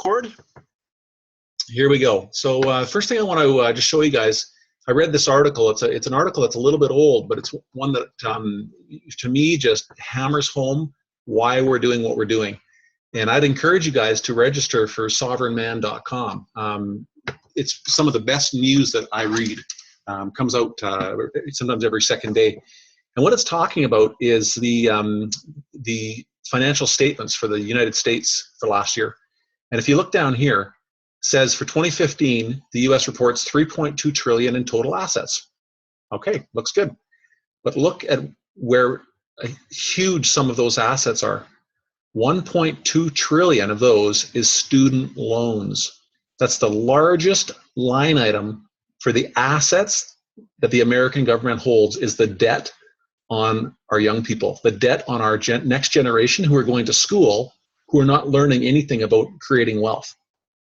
record? Here we go. So first thing I want to just show you guys, I read this article. It's an article that's a little bit old, but it's one that to me just hammers home why we're doing what we're doing. And I'd encourage you guys to register for sovereignman.com. It's some of the best news that I read. Comes out sometimes every second day. And what it's talking about is the financial statements for the United States for last year. And if you look down here, it says for 2015, the U.S. reports $3.2 trillion in total assets. Okay, looks good. But look at where a huge sum of those assets are. 1.2 trillion of those is student loans. That's the largest line item for the assets that the American government holds, is the debt on our young people, the debt on our next generation who are going to school, who are not learning anything about creating wealth.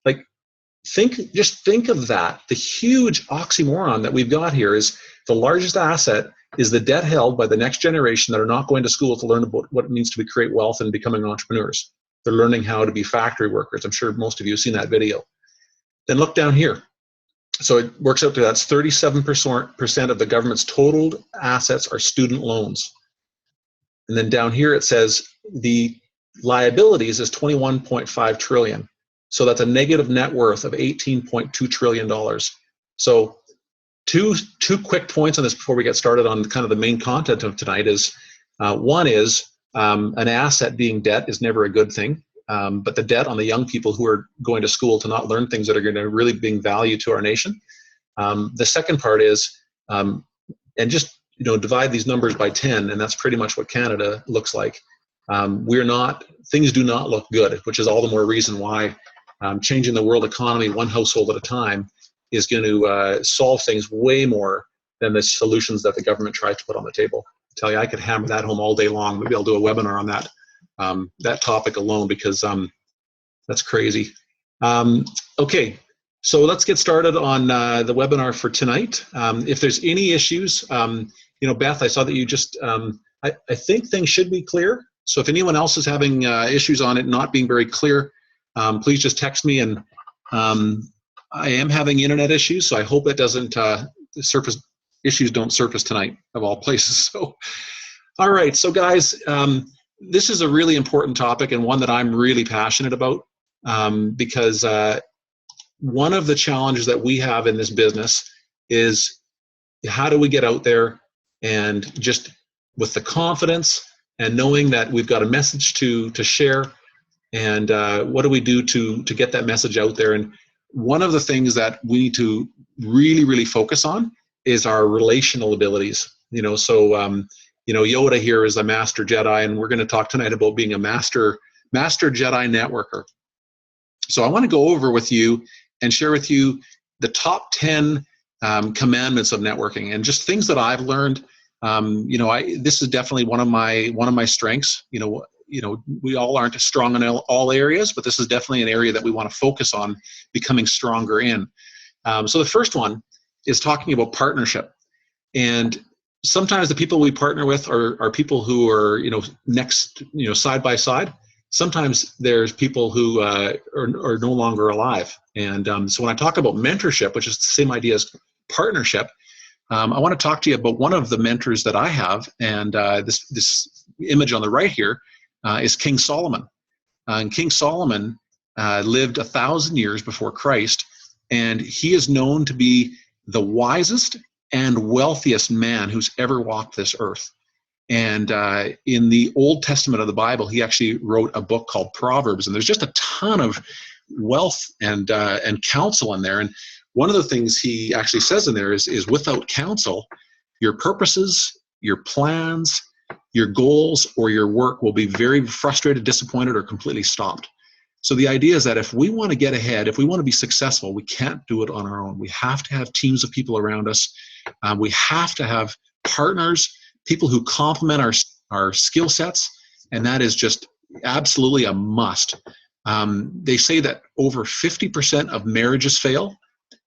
Like, just think of that. The huge oxymoron that we've got here is the largest asset is the debt held by the next generation that are not going to school to learn about what it means to create wealth and becoming entrepreneurs. They're learning how to be factory workers. I'm sure most of you have seen that video. Then look down here. So it works out to that's 37% of the government's total assets are student loans. And then down here it says the liabilities is 21.5 trillion. So that's a negative net worth of $18.2 trillion. So two quick points on this before we get started on kind of the main content of tonight is, one is an asset being debt is never a good thing. But the debt on the young people who are going to school to not learn things that are going to really bring value to our nation. The second part is, and just divide these numbers by 10, and that's pretty much what Canada looks like. Things do not look good, which is all the more reason why changing the world economy one household at a time is going to solve things way more than the solutions that the government tries to put on the table. I tell you, I could hammer that home all day long. Maybe I'll do a webinar on that topic alone, because that's crazy. Okay, so let's get started on the webinar for tonight. If there's any issues, Beth, I saw that you just, I think things should be clear. So if anyone else is having issues on it not being very clear, please just text me. And I am having internet issues, so I hope that doesn't issues don't surface tonight, of all places. So, all right, so guys, this is a really important topic and one that I'm really passionate about, because one of the challenges that we have in this business is how do we get out there and just with the confidence and knowing that we've got a message to share, and what do we do to get that message out there? And one of the things that we need to really, really focus on is our relational abilities. Yoda here is a master Jedi, and we're going to talk tonight about being a master Jedi networker. So I want to go over with you and share with you the top 10 commandments of networking, and just things that I've learned. This is definitely one of my strengths. We all aren't strong in all areas, but this is definitely an area that we want to focus on becoming stronger in. So the first one is talking about partnership. And sometimes the people we partner with are people who are, next, side by side. Sometimes there's people who are no longer alive. And so when I talk about mentorship, which is the same idea as partnership, I want to talk to you about one of the mentors that I have. And this image on the right here is King Solomon. And King Solomon lived 1,000 years before Christ, and he is known to be the wisest and wealthiest man who's ever walked this earth. And in the Old Testament of the Bible, he actually wrote a book called Proverbs, and there's just a ton of wealth and counsel in there. And one of the things he actually says in there is without counsel, your purposes, your plans, your goals, or your work will be very frustrated, disappointed, or completely stopped. So the idea is that if we want to get ahead, if we want to be successful, we can't do it on our own. We have to have teams of people around us. We have to have partners, people who complement our skill sets, and that is just absolutely a must. They say that over 50% of marriages fail,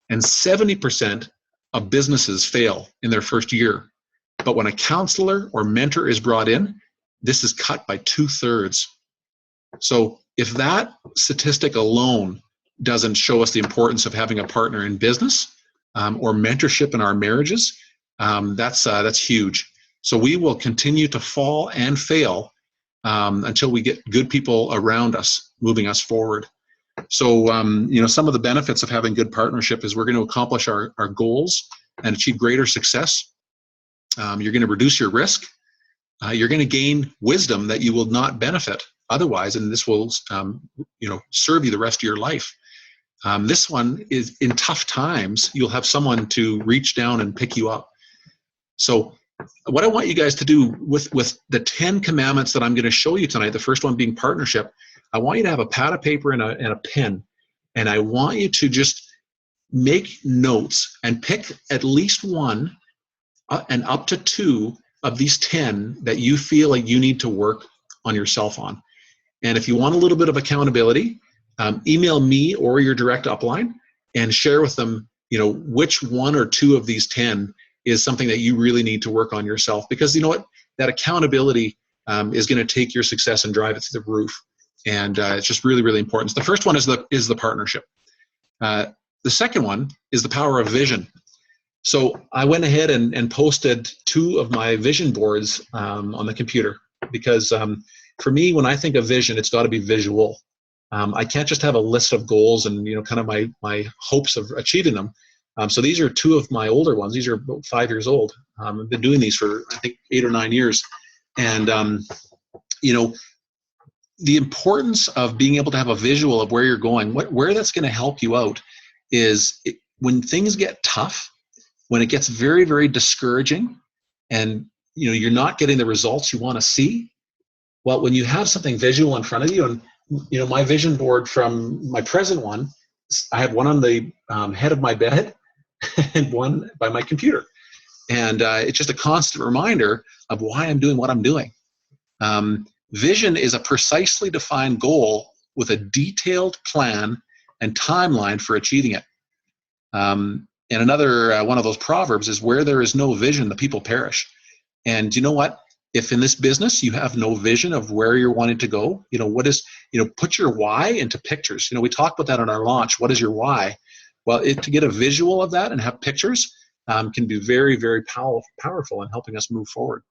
and 70% of businesses fail in their first year. But when a counselor or mentor is brought in, this is cut by 2/3. So if that statistic alone doesn't show us the importance of having a partner in business or mentorship in our marriages, that's huge. So we will continue to fall and fail until we get good people around us moving us forward. So, some of the benefits of having good partnership is we're going to accomplish our goals and achieve greater success. You're going to reduce your risk. You're going to gain wisdom that you will not benefit otherwise, and this will, serve you the rest of your life. This one is in tough times, you'll have someone to reach down and pick you up. So what I want you guys to do with the 10 commandments that I'm going to show you tonight, the first one being partnership, I want you to have a pad of paper and a pen, and I want you to just make notes and pick at least one and up to 2 of these 10 that you feel like you need to work on yourself on. And if you want a little bit of accountability, email me or your direct upline and share with them, which 1 or 2 of these 10 is something that you really need to work on yourself. Because you know what, that accountability is going to take your success and drive it to the roof. And it's just really, really important. So the first one is the partnership. The second one is the power of vision. So I went ahead and posted 2 of my vision boards on the computer, because for me, when I think of vision, it's got to be visual. I can't just have a list of goals and kind of my hopes of achieving them. So these are 2 of my older ones. These are about 5 years old. I've been doing these for, I think, 8 or 9 years. And the importance of being able to have a visual of where you're going, where that's going to help you out is when things get tough, when it gets very, very discouraging, and you're not getting the results you want to see. Well, when you have something visual in front of you, and my vision board from my present one, I have one on the head of my bed and one by my computer, and it's just a constant reminder of why I'm doing what I'm doing. Vision is a precisely defined goal with a detailed plan and timeline for achieving it. And another one of those proverbs is, where there is no vision, the people perish. And you know what? If in this business you have no vision of where you're wanting to go, put your why into pictures. We talked about that on our launch. What is your why? Well, to get a visual of that and have pictures can be very, very powerful in helping us move forward.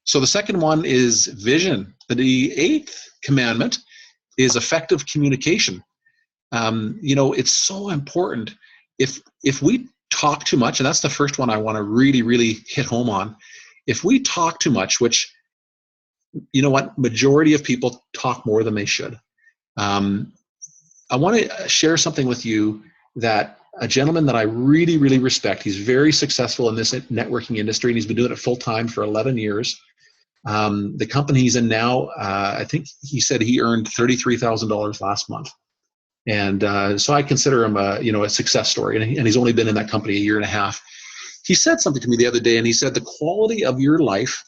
So the second one is vision. The 8th commandment is effective communication. It's so important. If we talk too much, and that's the first one I want to really, really hit home on. If we talk too much, which, majority of people talk more than they should. I want to share something with you that a gentleman that I really, really respect, he's very successful in this networking industry, and he's been doing it full time for 11 years. The company he's in now, I think he said he earned $33,000 last month. And so I consider him a success story, and he's only been in that company a year and a half. He said something to me the other day, and he said, the quality of your life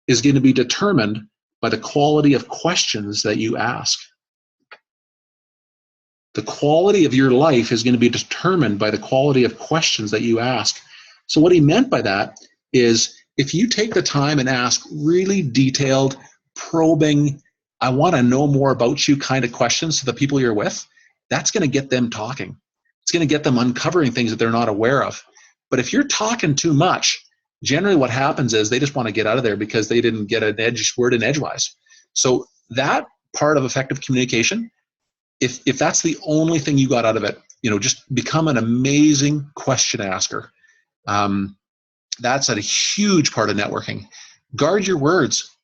is going to be determined by the quality of questions that you ask. The quality of your life is going to be determined by the quality of questions that you ask. So what he meant by that is, if you take the time and ask really detailed, probing, I want to know more about you kind of questions to the people you're with, that's going to get them talking. It's going to get them uncovering things that they're not aware of. But if you're talking too much, generally what happens is they just want to get out of there because they didn't get an word in edgewise. So that part of effective communication, if that's the only thing you got out of it, just become an amazing question asker. That's a huge part of networking. Guard your words.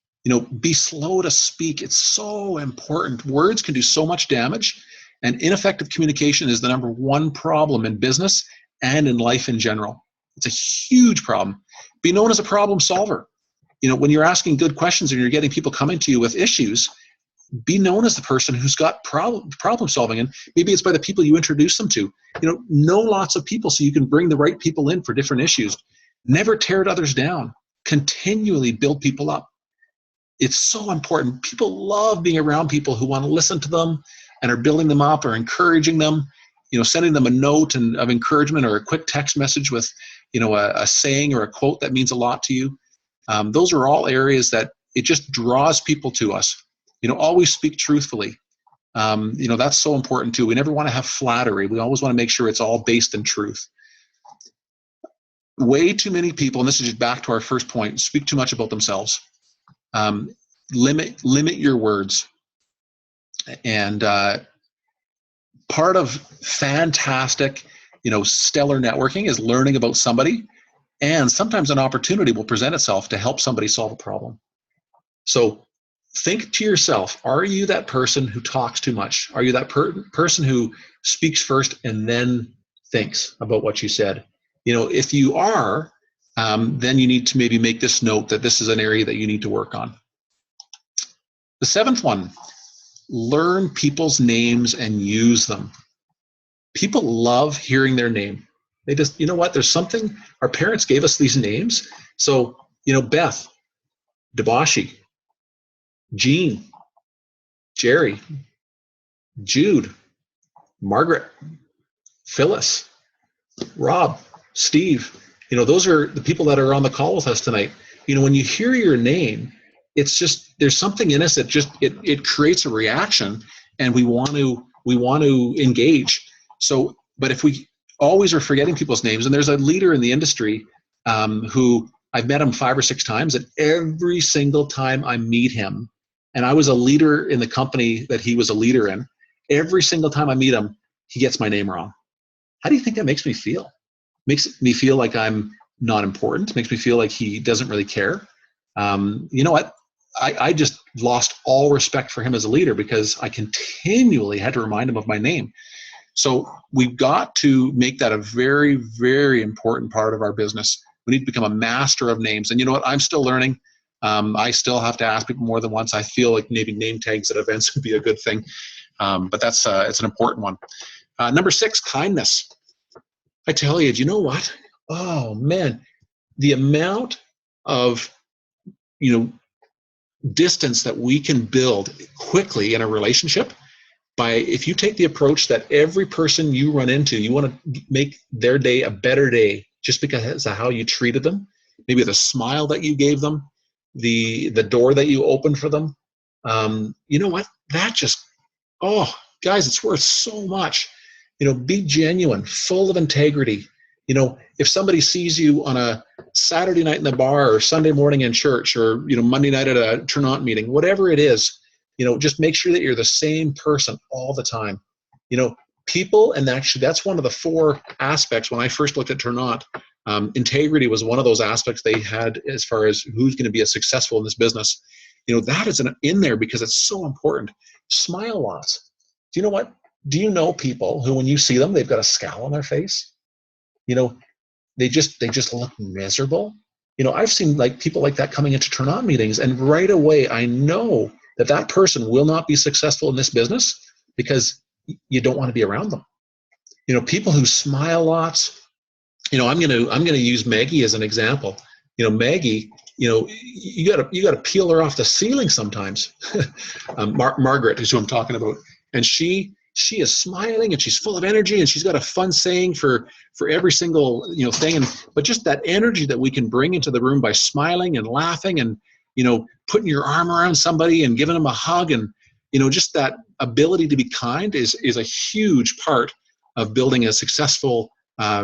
Be slow to speak. It's so important. Words can do so much damage, and ineffective communication is the number 1 problem in business and in life in general. It's a huge problem. Be known as a problem solver. When you're asking good questions and you're getting people coming to you with issues, be known as the person who's got problem solving, and maybe it's by the people you introduce them to. Know lots of people so you can bring the right people in for different issues. Never tear others down. Continually build people up. It's so important. People love being around people who want to listen to them and are building them up or encouraging them. Sending them a note of encouragement or a quick text message with, a saying or a quote that means a lot to you. Those are all areas that it just draws people to us. Always speak truthfully. That's so important too. We never want to have flattery. We always want to make sure it's all based in truth. Way too many people, and this is just back to our first point, speak too much about themselves. Limit your words. And part of fantastic, stellar networking is learning about somebody, and sometimes an opportunity will present itself to help somebody solve a problem. So think to yourself, are you that person who talks too much? Are you that person who speaks first and then thinks about what you said? If you are, then you need to maybe make this note that this is an area that you need to work on. The seventh one, learn people's names and use them. People love hearing their name. They just, there's something, our parents gave us these names. So, Beth, Deboshi, Jean, Jerry, Jude, Margaret, Phyllis, Rob, Steve, those are the people that are on the call with us tonight. When you hear your name, it's just, there's something in us that just, it creates a reaction, and we want to engage. So, but if we always are forgetting people's names, and there's a leader in the industry who I've met him 5 or 6 times, and every single time I meet him, and I was a leader in the company that he was a leader in, every single time I meet him, he gets my name wrong. How do you think that makes me feel? Makes me feel like I'm not important, makes me feel like he doesn't really care. You know what? I just lost all respect for him as a leader because I continually had to remind him of my name. So we've got to make that a very, very important part of our business. We need to become a master of names. And you know what? I'm still learning. I still have to ask people more than once. I feel like maybe name tags at events would be a good thing. But that's it's an important one. Number 6, kindness. I tell you, do you know what? Oh, man. The amount of, distance that we can build quickly in a relationship if you take the approach that every person you run into, you want to make their day a better day just because of how you treated them, maybe the smile that you gave them, the door that you opened for them. You know what? That just, guys, it's worth so much. Be genuine, full of integrity. If somebody sees you on a Saturday night in the bar or Sunday morning in church or, Monday night at a turn-on meeting, whatever it is, just make sure that you're the same person all the time. People, and actually that's one of the 4 aspects when I first looked at Turn-On. Integrity was one of those aspects they had as far as who's going to be successful in this business. That is in there because it's so important. Smile lots. Do you know what? Do you know people who, when you see them, they've got a scowl on their face? They just look miserable. I've seen people like that coming into Turn-On meetings, and right away I know that person will not be successful in this business because you don't want to be around them. People who smile lots. I'm gonna use Maggie as an example. Maggie, you gotta peel her off the ceiling sometimes. Margaret is who I'm talking about, and she is smiling and she's full of energy and she's got a fun saying for every single thing, but just that energy that we can bring into the room by smiling and laughing and putting your arm around somebody and giving them a hug, and just that ability to be kind is a huge part of building a successful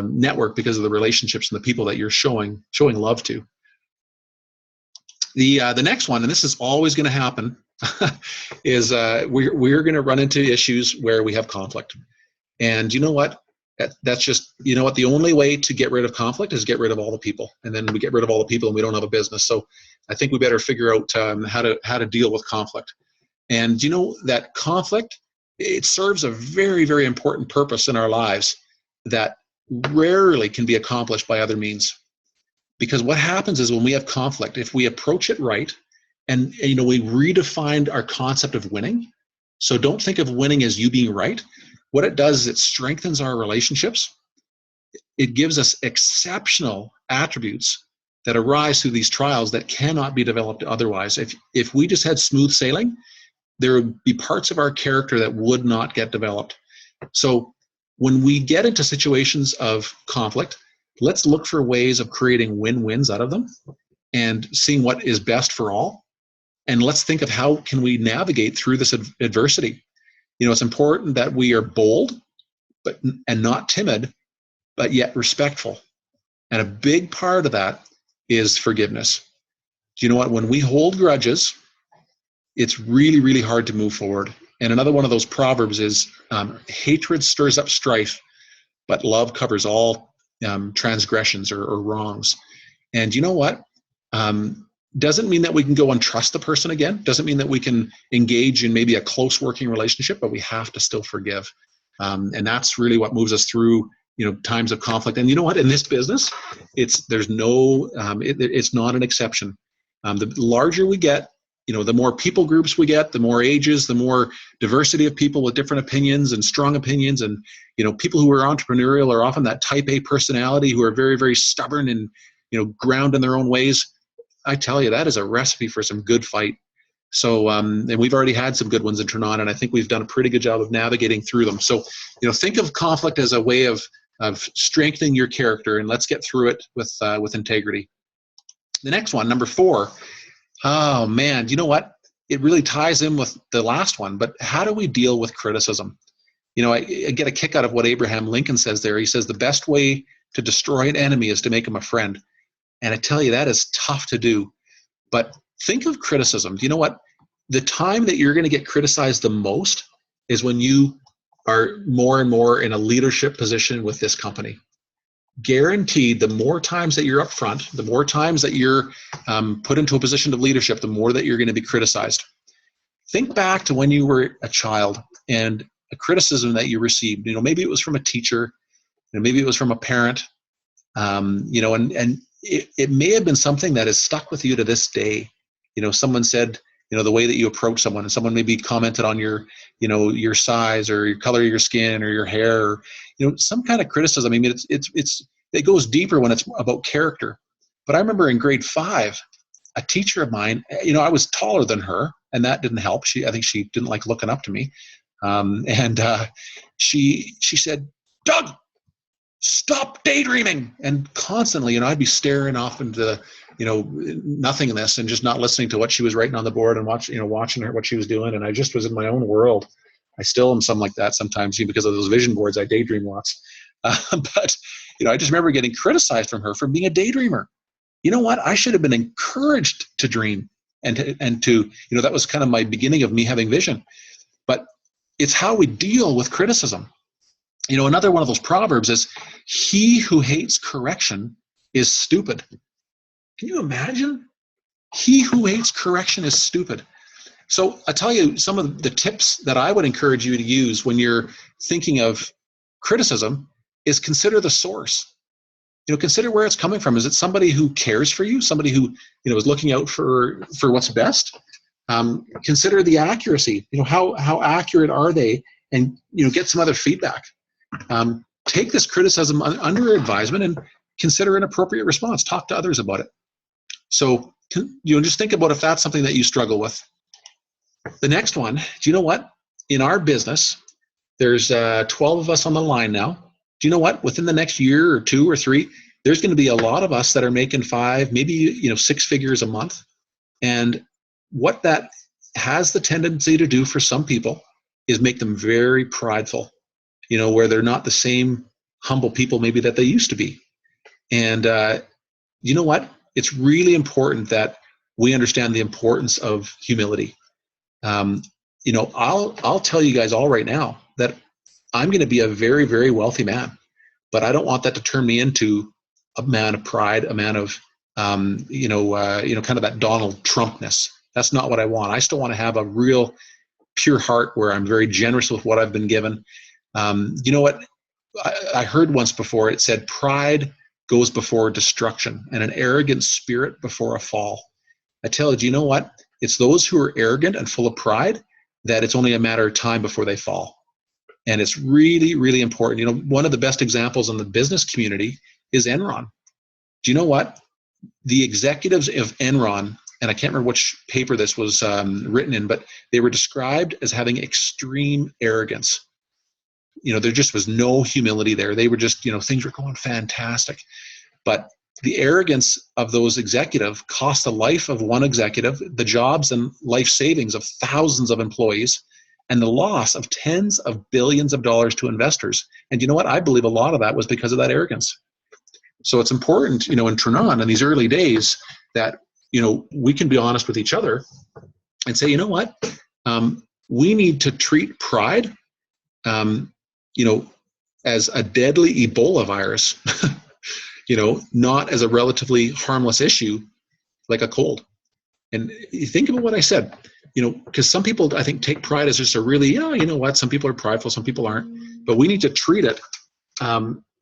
network because of the relationships and the people that you're showing love to. The next one, and this is always going to happen, is we're going to run into issues where we have conflict. And you know what? That's just, the only way to get rid of conflict is get rid of all the people. And then we get rid of all the people and we don't have a business. So I think we better figure out how to deal with conflict. And that conflict, it serves a very, very important purpose in our lives that rarely can be accomplished by other means. Because what happens is when we have conflict, if we approach it right, and we redefined our concept of winning. So don't think of winning as you being right. What it does is it strengthens our relationships. It gives us exceptional attributes that arise through these trials that cannot be developed otherwise. If we just had smooth sailing, there would be parts of our character that would not get developed. So when we get into situations of conflict, let's look for ways of creating win-wins out of them and seeing what is best for all. And let's think of how can we navigate through this adversity. It's important that we are bold, and not timid, but yet respectful. And a big part of that is forgiveness. Do you know what? When we hold grudges, it's really, really hard to move forward. And another one of those proverbs is hatred stirs up strife, but love covers all transgressions or wrongs. And you know what? Doesn't mean that we can go and trust the person again. Doesn't mean that we can engage in maybe a close working relationship, but we have to still forgive. And that's really what moves us through, times of conflict. And you know what? In this business, it's not an exception. The larger we get, the more people groups we get, the more ages, the more diversity of people with different opinions and strong opinions. And, people who are entrepreneurial are often that type A personality who are very, very stubborn and, ground in their own ways. I tell you, that is a recipe for some good fight. So, and we've already had some good ones in Toronto, and I think we've done a pretty good job of navigating through them. So, think of conflict as a way of strengthening your character, and let's get through it with integrity. The next one, number 4. Oh man, you know what? It really ties in with the last one, but how do we deal with criticism? I get a kick out of what Abraham Lincoln says there. He says the best way to destroy an enemy is to make him a friend. And I tell you, that is tough to do. But think of criticism. Do you know what? The time that you're going to get criticized the most is when you are more and more in a leadership position with this company. Guaranteed, the more times that you're up front, the more times that you're put into a position of leadership, the more that you're going to be criticized. Think back to when you were a child and a criticism that you received. Maybe it was from a teacher, maybe it was from a parent, and it may have been something that has stuck with you to this day. Someone said, the way that you approach someone, and someone maybe commented on your, your size or your color of your skin or your hair, or, some kind of criticism. I mean, it goes deeper when it's about character. But I remember in grade 5, a teacher of mine, I was taller than her, and that didn't help. I think she didn't like looking up to me. She said, "Doug, stop daydreaming." And constantly, I'd be staring off into, nothingness and just not listening to what she was writing on the board and watching her, what she was doing. And I just was in my own world. I still am something like that sometimes, because of those vision boards. I daydream lots. But, I just remember getting criticized from her for being a daydreamer. You know what? I should have been encouraged to dream and to, that was kind of my beginning of me having vision. But it's how we deal with criticism. Another one of those proverbs is, he who hates correction is stupid. Can you imagine? He who hates correction is stupid. So I tell you, some of the tips that I would encourage you to use when you're thinking of criticism is consider the source. Consider where it's coming from. Is it somebody who cares for you? Somebody who, is looking out for what's best? Consider the accuracy. How accurate are they? And, get some other feedback. Take this criticism under advisement and consider an appropriate response. Talk to others about it. So, just think about if that's something that you struggle with. The next one, do you know what? In our business, there's 12 of us on the line now. Do you know what? Within the next year or 2 or 3, there's going to be a lot of us that are making 5, maybe 6 figures a month. And what that has the tendency to do for some people is make them very prideful, where they're not the same humble people maybe that they used to be. And you know what? It's really important that we understand the importance of humility. I'll tell you guys all right now that I'm going to be a very, very wealthy man, but I don't want that to turn me into a man of pride, a man of, kind of that Donald Trumpness. That's not what I want. I still want to have a real pure heart where I'm very generous with what I've been given. You know what? I heard once before, it said pride goes before destruction and an arrogant spirit before a fall. I tell you, do you know what? It's those who are arrogant and full of pride that it's only a matter of time before they fall. And it's really, really important. One of the best examples in the business community is Enron. Do you know what? The executives of Enron, and I can't remember which paper this was written in, but they were described as having extreme arrogance. There just was no humility there. They were just, things were going fantastic. But the arrogance of those executives cost the life of one executive, the jobs and life savings of thousands of employees. and the loss of tens of billions of dollars to investors. And you know what? I believe a lot of that was because of that arrogance. So it's important, in Trinan in these early days that, we can be honest with each other and say, you know what? We need to treat pride, as a deadly Ebola virus, not as a relatively harmless issue like a cold. And you think about what I said, because some people, I think, take pride as just a really, some people are prideful, some people aren't. But we need to treat it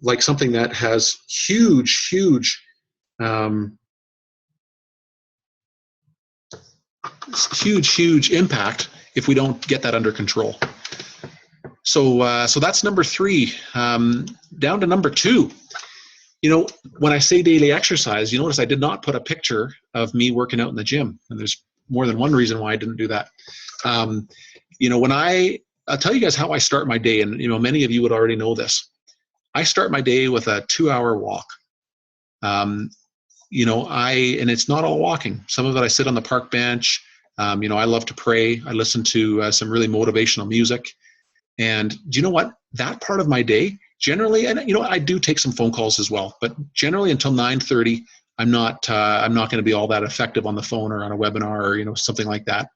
like something that has huge impact if we don't get that under control. So that's number 3. Down to number 2. When I say daily exercise, you notice I did not put a picture of me working out in the gym, and there's more than one reason why I didn't do that. When I'll tell you guys how I start my day, and many of you would already know this. I start my day with a 2-hour walk. And it's not all walking. Some of it I sit on the park bench. I love to pray. I listen to some really motivational music. And do you know what? That part of my day, generally, and I do take some phone calls as well, but generally until 9:30, I'm not going to be all that effective on the phone or on a webinar or something like that.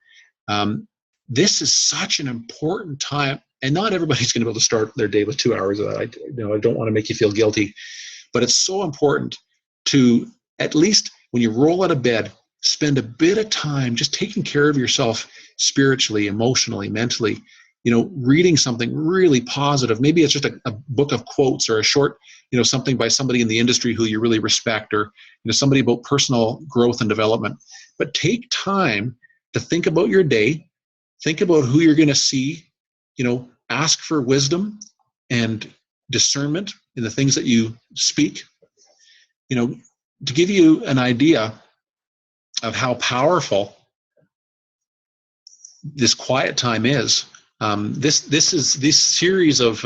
This is such an important time, and not everybody's going to be able to start their day with 2 hours of that. I don't want to make you feel guilty, but it's so important to, at least when you roll out of bed, spend a bit of time just taking care of yourself spiritually, emotionally, mentally. Reading something really positive. Maybe it's just a book of quotes or a short, something by somebody in the industry who you really respect, or, somebody about personal growth and development. But take time to think about your day, think about who you're going to see, ask for wisdom and discernment in the things that you speak. To give you an idea of how powerful this quiet time is, this series of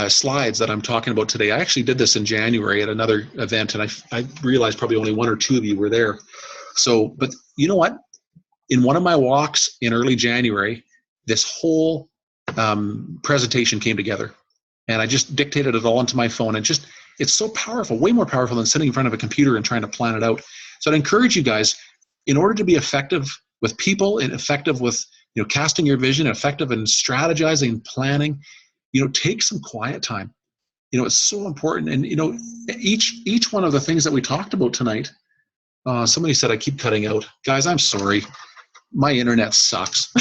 slides that I'm talking about today, I actually did this in January at another event, and I realized probably only 1 or 2 of you were there. So, but you know what? In one of my walks in early January, this whole presentation came together, and I just dictated it all into my phone. And it's so powerful, way more powerful than sitting in front of a computer and trying to plan it out. So I'd encourage you guys, in order to be effective with people and effective with casting your vision, effective in strategizing and planning, take some quiet time. It's so important. And each one of the things that we talked about tonight, somebody said I keep cutting out. Guys, I'm sorry. My internet sucks.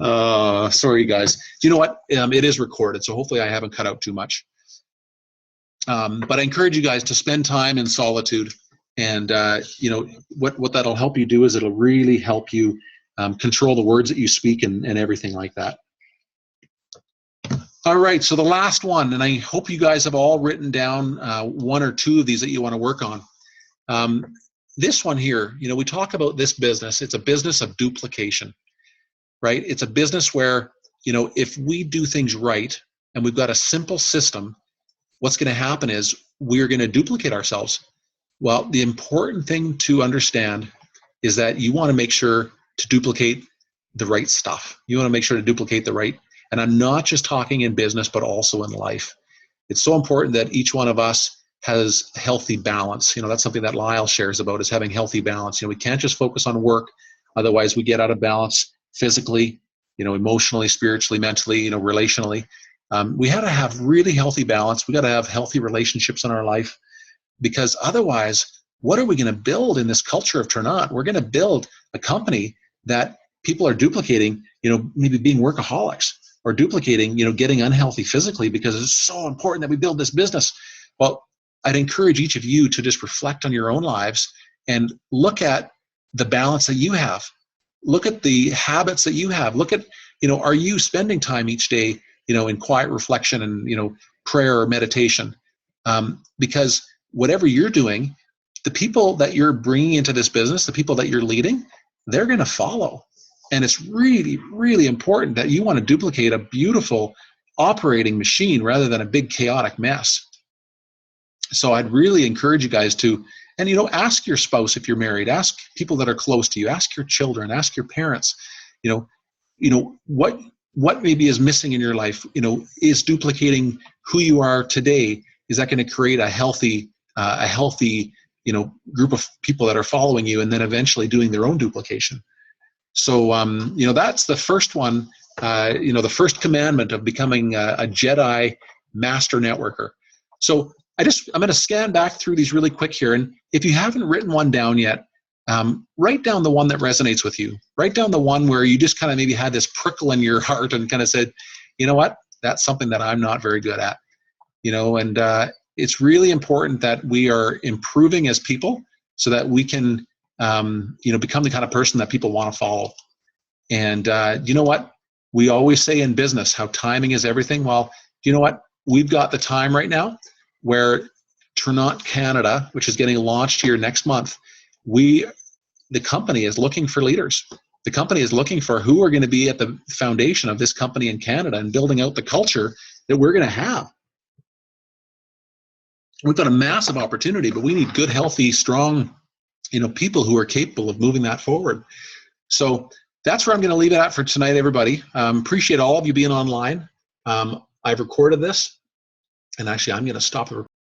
Sorry, guys. Do you know what? It is recorded, so hopefully I haven't cut out too much. But I encourage you guys to spend time in solitude. And what that'll help you do is it'll really help you control the words that you speak and everything like that. All right, so the last one, and I hope you guys have all written down 1 or 2 of these that you want to work on. This one here, we talk about this business. It's a business of duplication, right? It's a business where, if we do things right and we've got a simple system, what's going to happen is we're going to duplicate ourselves. Well, the important thing to understand is that you want to make sure to duplicate the right stuff. You want to make sure to duplicate the right, and I'm not just talking in business, but also in life. It's so important that each one of us has healthy balance. That's something that Lyle shares about, is having healthy balance. We can't just focus on work. Otherwise we get out of balance physically, emotionally, spiritually, mentally, relationally. We had to have really healthy balance. We got to have healthy relationships in our life, because otherwise, what are we going to build in this culture of Ternat? We're going to build a company that people are duplicating, maybe being workaholics, or duplicating, getting unhealthy physically, because it's so important that we build this business. Well, I'd encourage each of you to just reflect on your own lives and look at the balance that you have. Look at the habits that you have. Look at, are you spending time each day, in quiet reflection and, prayer or meditation? Because whatever you're doing, the people that you're bringing into this business, the people that you're leading, they're going to follow. And it's really, really important that you want to duplicate a beautiful operating machine rather than a big chaotic mess. So I'd really encourage you guys to, and ask your spouse if you're married, ask people that are close to you, ask your children, ask your parents, you know, what maybe is missing in your life, is duplicating who you are today. Is that going to create a healthy, group of people that are following you, and then eventually doing their own duplication? So, that's the first one. The first commandment of becoming a Jedi master networker. So I'm going to scan back through these really quick here, and if you haven't written one down yet, write down the one that resonates with you. Write down the one where you just kind of maybe had this prickle in your heart and kind of said, you know what, that's something that I'm not very good at. And it's really important that we are improving as people so that we can, become the kind of person that people want to follow. And you know what? We always say in business how timing is everything. Well, you know what? We've got the time right now where Ternant Canada, which is getting launched here next month, the company is looking for leaders. The company is looking for who are going to be at the foundation of this company in Canada and building out the culture that we're going to have. We've got a massive opportunity, but we need good, healthy, strong, people who are capable of moving that forward. So that's where I'm going to leave it at for tonight, everybody. Appreciate all of you being online. I've recorded this, and actually I'm going to stop the recording.